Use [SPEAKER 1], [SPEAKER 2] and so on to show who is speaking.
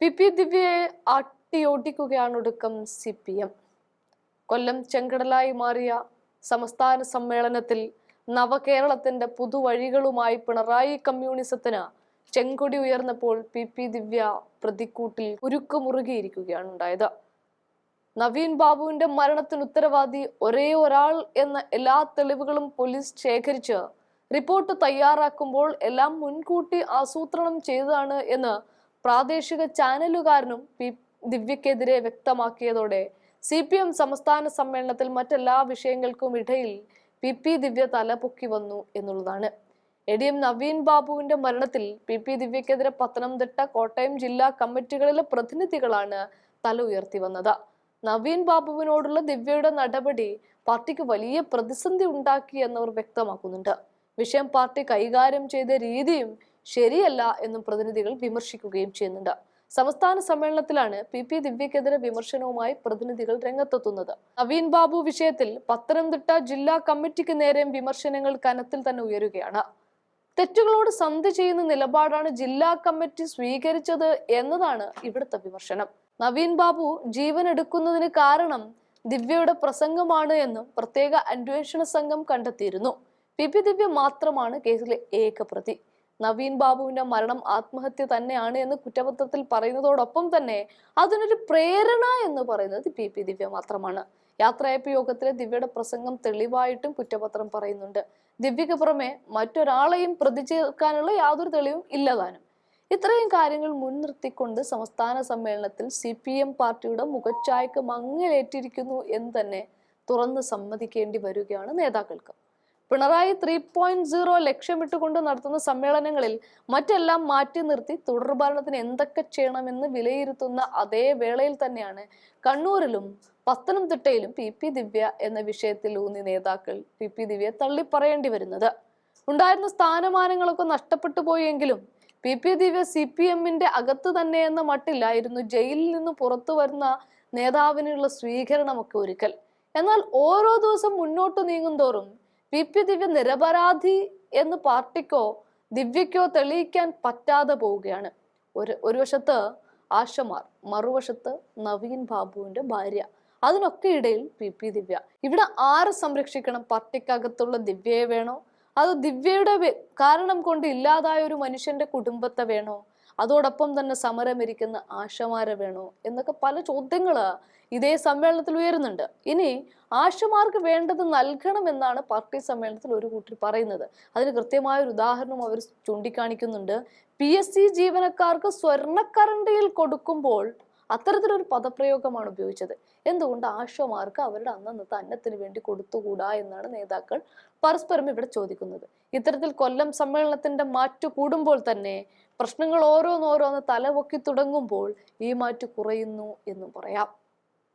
[SPEAKER 1] P ദിവ്യയെ അട്ടിയോടിക്കുകയാണൊടുക്കം CPM. കൊല്ലം ചെങ്കടലായി മാറിയ സംസ്ഥാന സമ്മേളനത്തിൽ നവകേരളത്തിന്റെ പുതുവഴികളുമായി പിണറായി കമ്മ്യൂണിസത്തിന് ചെങ്കൊടി ഉയർന്നപ്പോൾ പി ദിവ്യ പ്രതിക്കൂട്ടിൽ ഉരുക്കുമുറുകിയിരിക്കുകയാണ് ഉണ്ടായത്. നവീൻ ബാബുവിന്റെ മരണത്തിന് ഉത്തരവാദി ഒരേ ഒരാൾ എന്ന എല്ലാ തെളിവുകളും പോലീസ് ശേഖരിച്ച് റിപ്പോർട്ട് തയ്യാറാക്കുമ്പോൾ എല്ലാം മുൻകൂട്ടി ആസൂത്രണം ചെയ്തതാണ് എന്ന് പ്രാദേശിക ചാനലുകാരനും പി ദിവ്യക്കെതിരെ വ്യക്തമാക്കിയതോടെ CPM സംസ്ഥാന സമ്മേളനത്തിൽ മറ്റെല്ലാ വിഷയങ്ങൾക്കും ഇടയിൽ പി ദിവ്യ തലപൊക്കി വന്നു എന്നുള്ളതാണ്. ADM നവീൻ ബാബുവിന്റെ മരണത്തിൽ പി ദിവ്യക്കെതിരെ പത്തനംതിട്ട, കോട്ടയം ജില്ലാ കമ്മിറ്റികളിലെ പ്രതിനിധികളാണ് തല ഉയർത്തി വന്നത്. നവീൻ ബാബുവിനോടുള്ള ദിവ്യയുടെ നടപടി പാർട്ടിക്ക് വലിയ പ്രതിസന്ധി ഉണ്ടാക്കി എന്നവർ വ്യക്തമാക്കുന്നുണ്ട്. വിഷയം പാർട്ടി കൈകാര്യം ചെയ്ത രീതിയും ശരിയല്ല എന്നും പ്രതിനിധികൾ വിമർശിക്കുകയും ചെയ്യുന്നുണ്ട്. സംസ്ഥാന സമ്മേളനത്തിലാണ് പി ദിവ്യക്കെതിരെ വിമർശനവുമായി പ്രതിനിധികൾ രംഗത്തെത്തുന്നത്. നവീൻ ബാബു വിഷയത്തിൽ പത്തനംതിട്ട ജില്ലാ കമ്മിറ്റിക്ക് നേരെയും വിമർശനങ്ങൾ കനത്തിൽ തന്നെ ഉയരുകയാണ്. തെറ്റുകളോട് സന്ധി ചെയ്യുന്ന നിലപാടാണ് ജില്ലാ കമ്മിറ്റി സ്വീകരിച്ചത് എന്നതാണ് ഇവിടുത്തെ വിമർശനം. നവീൻ ബാബു ജീവൻ എടുക്കുന്നതിന് കാരണം ദിവ്യയുടെ പ്രസംഗമാണ് എന്നും പ്രത്യേക അന്വേഷണ സംഘം കണ്ടെത്തിയിരുന്നു. പി ദിവ്യ മാത്രമാണ് കേസിലെ ഏക പ്രതി. നവീൻ ബാബുവിന്റെ മരണം ആത്മഹത്യ തന്നെയാണ് എന്ന് കുറ്റപത്രത്തിൽ പറയുന്നതോടൊപ്പം തന്നെ അതിനൊരു പ്രേരണ എന്ന് പറയുന്നത് പി ദിവ്യ മാത്രമാണ്. യാത്രയപ്പ് യോഗത്തിലെ ദിവ്യയുടെ പ്രസംഗം തെളിവായിട്ടും കുറ്റപത്രം പറയുന്നുണ്ട്. ദിവ്യക്ക് പുറമെ മറ്റൊരാളെയും പ്രതി ചേർക്കാനുള്ള യാതൊരു തെളിവും ഇല്ലതാനും. ഇത്രയും കാര്യങ്ങൾ മുൻനിർത്തിക്കൊണ്ട് സംസ്ഥാന സമ്മേളനത്തിൽ CPM പാർട്ടിയുടെ മുഖച്ഛായക്ക് മങ്ങലേറ്റിരിക്കുന്നു എന്ന് തന്നെ തുറന്ന് സമ്മതിക്കേണ്ടി വരികയാണ് നേതാക്കൾക്ക്. പിണറായി 3.0 ലക്ഷ്യമിട്ടുകൊണ്ട് നടത്തുന്ന സമ്മേളനങ്ങളിൽ മറ്റെല്ലാം മാറ്റി നിർത്തി തുടർഭരണത്തിന് എന്തൊക്കെ ചെയ്യണമെന്ന് വിലയിരുത്തുന്ന അതേ വേളയിൽ തന്നെയാണ് കണ്ണൂരിലും പത്തനംതിട്ടയിലും പി ദിവ്യ എന്ന വിഷയത്തിൽ ഊന്നി നേതാക്കൾ പി ദിവ്യയെ തള്ളിപ്പറയേണ്ടി വരുന്നത്. ഉണ്ടായിരുന്ന സ്ഥാനമാനങ്ങളൊക്കെ നഷ്ടപ്പെട്ടു പോയെങ്കിലും പി ദിവ്യ CPMന്റെ അകത്ത് തന്നെ എന്ന മട്ടില്ലായിരുന്നു ജയിലിൽ നിന്ന് പുറത്തു വരുന്ന നേതാവിനുള്ള സ്വീകരണമൊക്കെ ഒരുക്കൽ. എന്നാൽ ഓരോ ദിവസം മുന്നോട്ട് നീങ്ങും തോറും പി ദിവ്യ നിരപരാധി എന്ന് പാർട്ടിക്കോ ദിവ്യക്കോ തെളിയിക്കാൻ പറ്റാതെ പോവുകയാണ്. ഒരു വശത്ത് ആശമാർ, മറുവശത്ത് നവീൻ ബാബുവിന്റെ ഭാര്യ, അതിനൊക്കെ ഇടയിൽ പി ദിവ്യ. ഇവിടെ ആരെ സംരക്ഷിക്കണം? പാർട്ടിക്കകത്തുള്ള ദിവ്യയെ വേണോ, അത് ദിവ്യയുടെ കാരണം കൊണ്ട് ഇല്ലാതായ ഒരു മനുഷ്യന്റെ കുടുംബത്തെ വേണോ, അതോടൊപ്പം തന്നെ സമരമിരിക്കുന്ന ആശമാരെ വേണോ എന്നൊക്കെ പല ചോദ്യങ്ങള് ഇതേ സമ്മേളനത്തിൽ ഉയരുന്നുണ്ട്. ഇനി ആശമാർക്ക് വേണ്ടത് നൽകണമെന്നാണ് പാർട്ടി സമ്മേളനത്തിൽ ഒരു കൂട്ടർ പറയുന്നത്. അതിന് കൃത്യമായ ഒരു ഉദാഹരണം അവർ ചൂണ്ടിക്കാണിക്കുന്നുണ്ട്. PSC ജീവനക്കാർക്ക് സ്വർണ്ണക്കരണ്ടിയിൽ കൊടുക്കുമ്പോൾ അത്തരത്തിലൊരു പദപ്രയോഗമാണ് ഉപയോഗിച്ചത്. എന്തുകൊണ്ട് ആശമാർക്ക് അവരുടെ അന്നന്നത്തെ അന്നത്തിന് വേണ്ടി കൊടുത്തുകൂടാ എന്നാണ് നേതാക്കൾ പരസ്പരം ഇവിടെ ചോദിക്കുന്നത്. ഇത്തരത്തിൽ കൊല്ലം സമ്മേളനത്തിന്റെ മാറ്റു കൂടുമ്പോൾ തന്നെ പ്രശ്നങ്ങൾ ഓരോന്നോരോന്ന് തലപൊക്കി തുടങ്ങുമ്പോൾ ഈ മാറ്റു കുറയുന്നു എന്നും പറയാം.